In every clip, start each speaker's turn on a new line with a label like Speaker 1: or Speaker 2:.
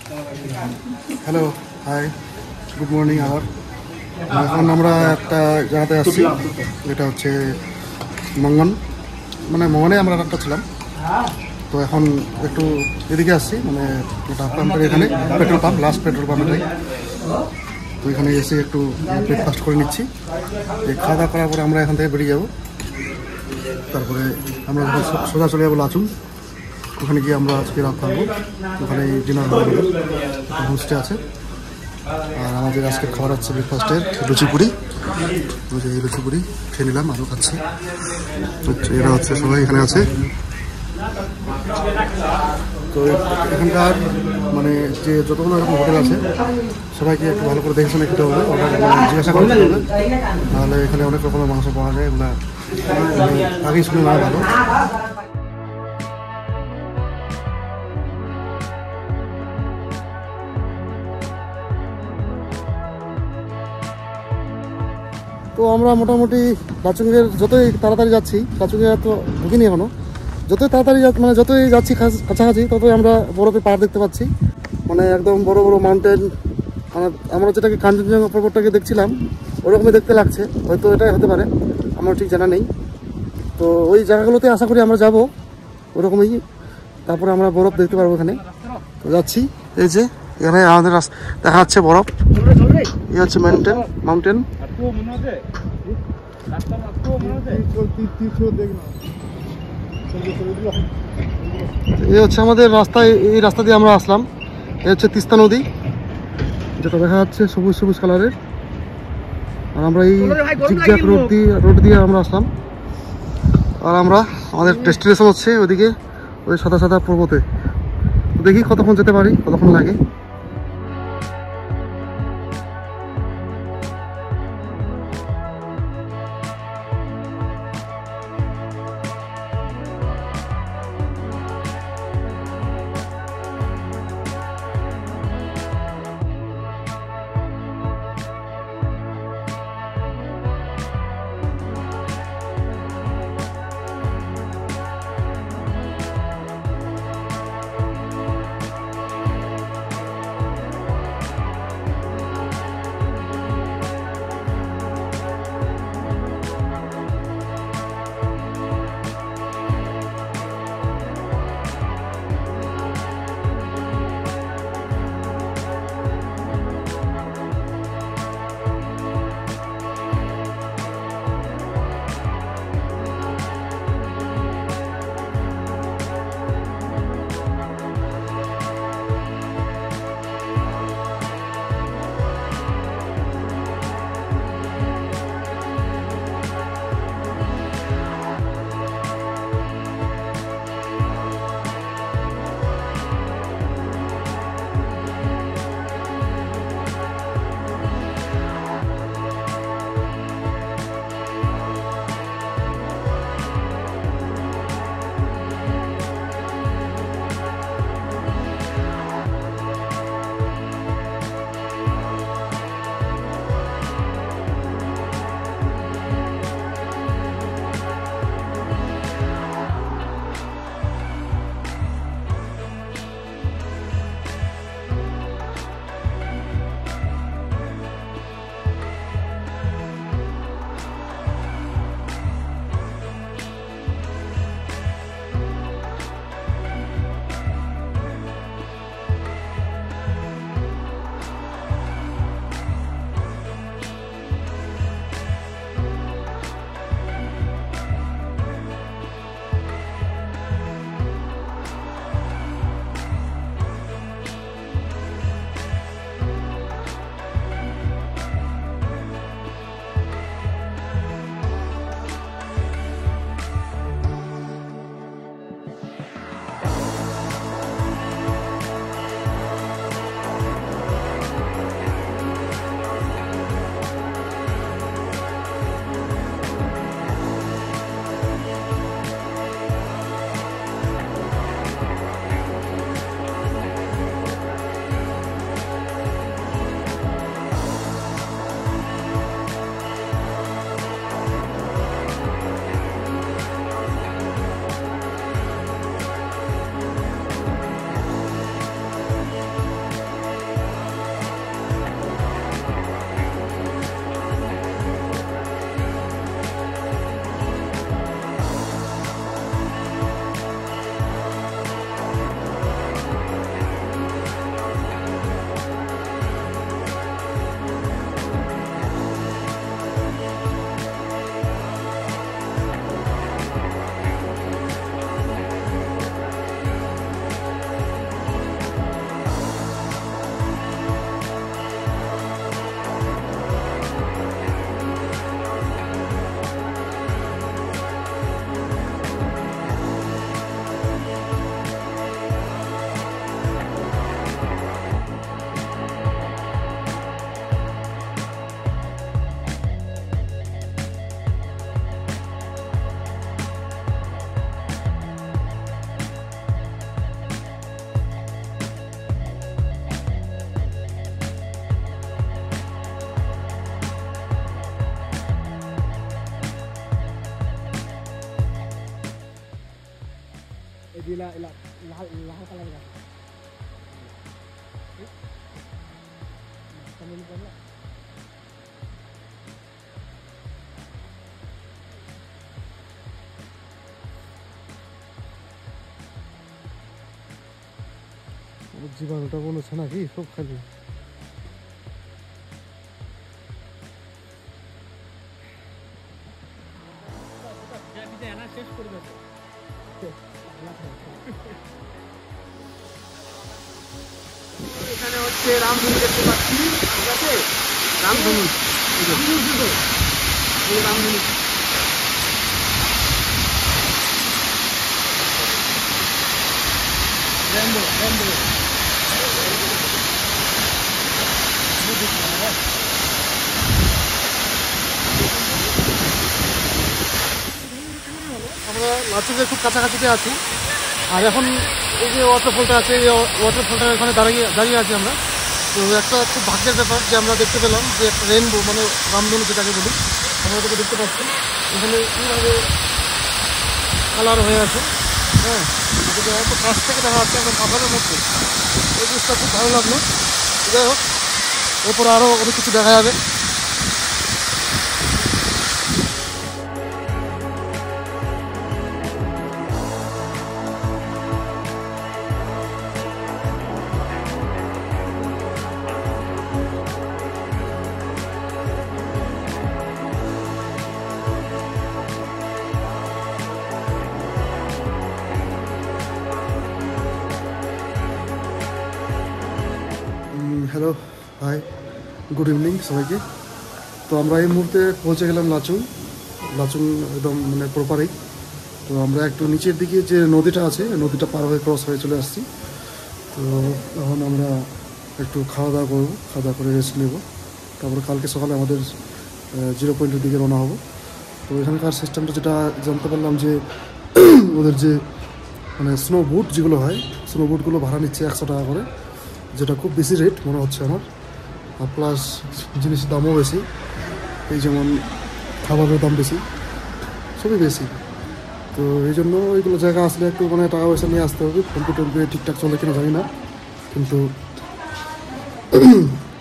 Speaker 1: Hello, high, good morning. আবার এখন আমরা একটা জায়গাতে আসছি, এটা হচ্ছে মঙ্গন, মানে মঙ্গনে আমরা একটা ছিলাম। তো এখন একটু এদিকে আসছি, মানে এটা পাম্পের এখানে petrol pump, last petrol pump এটাই। তো এখানে এসে একটু ব্রেকফাস্ট করে নিচ্ছি। এই খাওয়া দাওয়া করার পরে আমরা এখান থেকে বেরিয়ে যাবো। তারপরে আমরা সোজা চলে যাবো লাচুং, ওখানে গিয়ে আমরা আজকে রাত থাকবো। ওখানে ডিনার হোমস্টে আছে। আর আমাদের আজকের খাবার হচ্ছে ব্রেকফাস্টের লুচিপুরি। এই লুচিপুরি খেয়ে নিলাম, আরও খাচ্ছি। এরা হচ্ছে সবাই এখানে আছে। তো এখানকার মানে যে যতগুলো এরকম হোটেল আছে সবাইকে একটু ভালো করে দেখে শুনে খেতে হবে, জিজ্ঞাসা করতে হবে। তাহলে এখানে অনেক রকমের মাংস পাওয়া যায়, এগুলো আগেই শুনে নেওয়া ভালো। তো আমরা মোটামুটি লাচুংয়ের যতই তাড়াতাড়ি যাচ্ছি, লাচুংয়ে তো ঢুকিনি এখনো, যতই তাড়াতাড়ি মানে যতই যাচ্ছি কাছাকাছি ততই আমরা বরফে পাহাড় দেখতে পাচ্ছি, মানে একদম বড় বড় মাউন্টেন। আমরা যেটাকে কাঞ্চনজঙ্ঘা পর্বতটাকে দেখছিলাম ওরকমই দেখতে লাগছে, হয়তো এটাই হতে পারে, আমার ঠিক জানা নেই। তো ওই জায়গাগুলোতে আশা করি আমরা যাব ওরকমই, তারপরে আমরা বরফ দেখতে পারবো এখানে। তো যাচ্ছি, এই যে এখানে আমাদের দেখা যাচ্ছে বরফ, এই হচ্ছে মাউন্টেন। এই হচ্ছে আমাদের রাস্তা, এই রাস্তা দিয়ে আমরা আসলাম। এই হচ্ছে তিস্তা নদী, যেটা দেখা যাচ্ছে সবুজ সবুজ কালারের। আর আমরা এই জিগজ্যাগ রোড দিয়ে আমরা আসলাম। আর আমরা আমাদের ডেস্টিনেশন হচ্ছে ওইদিকে, ওই সাদা সাদা পর্বতে। দেখি কতক্ষণ যেতে পারি, কতক্ষণ লাগে।
Speaker 2: লাল কালারের আছে
Speaker 1: জীবাণুটা মনে হচ্ছে নাকি সব খালি
Speaker 2: শেষ করে দেবে এখানে হচ্ছে রামধনু দেখতে পাচ্ছি ঠিক আছে রামধনু রামধনু রেনবো রেনবো
Speaker 1: আমরা লাচুকের খুব কাছাকাছিতে আছি আর এখন এই যে ওয়াটারফলটা আছে এই ওয়াটারফলটার এখানে দাঁড়িয়ে আছি আমরা তো একটা খুব ভাগ্যের ব্যাপার যে আমরা দেখতে পেলাম যে একটা রেনবো মানে রামধনু যেটাকে বলি আমরা ওটাকে দেখতে পাচ্ছি এখানে কীভাবে কালার হয়ে আছে হ্যাঁ এটাকে এত কাছ থেকে দেখা যাচ্ছে একদম পাথরের মধ্যে এই জিনিসটা খুব ভালো লাগলো যাই হোক এরপরে আরও অনেক কিছু দেখা যাবে হ্যালো হাই গুড ইভিনিং সবাইকে তো আমরা এই মুহূর্তে পৌঁছে গেলাম লাচুং একদম মানে প্রপারেই তো আমরা একটু নিচের দিকে যে নদীটা আছে নদীটা পার হয়ে ক্রস হয়ে চলে আসছি তো এখন আমরা একটু খাওয়া দাওয়া করবো খাওয়া দাওয়া করে রেস্ট নেব তারপরে কালকে সকালে আমাদের 0 পয়েন্টের দিকে রওনা হবো তো এখানকার সিস্টেমটা যেটা জানতে পারলাম যে ওদের যে মানে স্নো বুট যেগুলো হয় স্নো বুটগুলো ভাড়া নিচ্ছে 100 টাকা করে যেটা খুব বেশি রেট মনে হচ্ছে আমার আর প্লাস জিনিসের দামও বেশি এই যেমন খাবারের দাম বেশি সবই বেশি তো এই জন্য ওইগুলো জায়গা আসলে একটু মানে টাকা পয়সা নিয়ে আসতে হবে ফোনপে টোনপে ঠিকঠাক চলে কিনা জানি না কিন্তু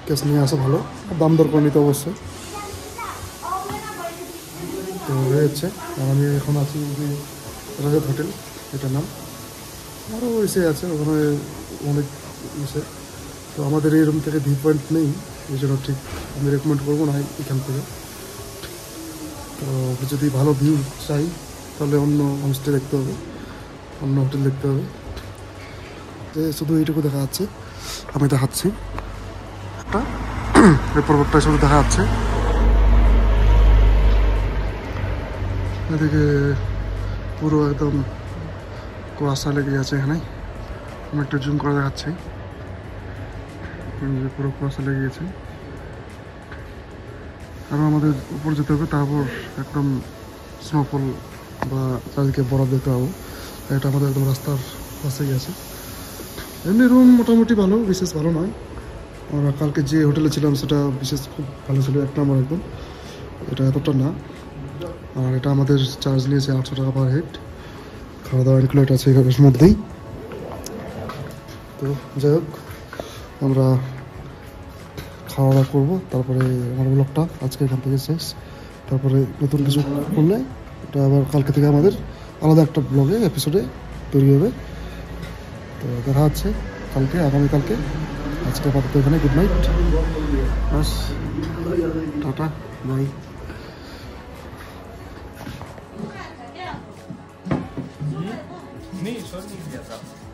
Speaker 1: ক্যাশ নিয়ে আসা ভালো দাম দর করে নিতে অবশ্যই তো হচ্ছে আর আমি এখন আছি যে রাজাত হোটেল এটার নাম আরও এসে আছে ওখানে অনেক এসে তো আমাদের এই রুম থেকে ভিউ পয়েন্ট নেই এই জন্য ঠিক আমি রেকমেন্ড করবো না এখান থেকে তো যদি ভালো ভিউ চাই তাহলে অন্য হোমস্টে দেখতে হবে অন্য হোটেল দেখতে হবে যে শুধু এইটুকু দেখা যাচ্ছে আমি দেখাচ্ছি একটা এই পর্বতটা শুধু দেখা যাচ্ছে এদিকে পুরো একদম কুয়াশা লেগে আছে এখানে আমি একটু জুম করে দেখাচ্ছি পুরো কুয়াশা লেগে গেছে আরও আমাদের উপর যেতে হবে তারপর একদম স্নোফল বা চারিদিকে বরফ দেখতে পাবো এটা আমাদের একদম রাস্তার পাশেই আছে এমনি রুম মোটামুটি ভালো বিশেষ ভালো নয় আমরা কালকে যে হোটেলে ছিলাম সেটা বিশেষ খুব ভালো ছিল 1 নম্বর একদম এটা এতটা না আর এটা আমাদের চার্জ নিয়েছে 800 টাকা পার হেড খাওয়া দাওয়া ইনক্লুড আছে এর মধ্যেই তো যাই হোক আমরা খাওয়া দাওয়া করবো তারপরে আমার ব্লগটা আজকে এখান থেকে শেষ তারপরে নতুন কিছু করলে এটা আবার কালকে থেকে আমাদের আলাদা একটা ব্লগে এপিসোডে তৈরি হবে তো দেখা হচ্ছে কালকে আগামীকালকে আজকে আপাতত এখানে গুড নাইট বাস টাটা বাই
Speaker 2: नहीं सर नहीं किया था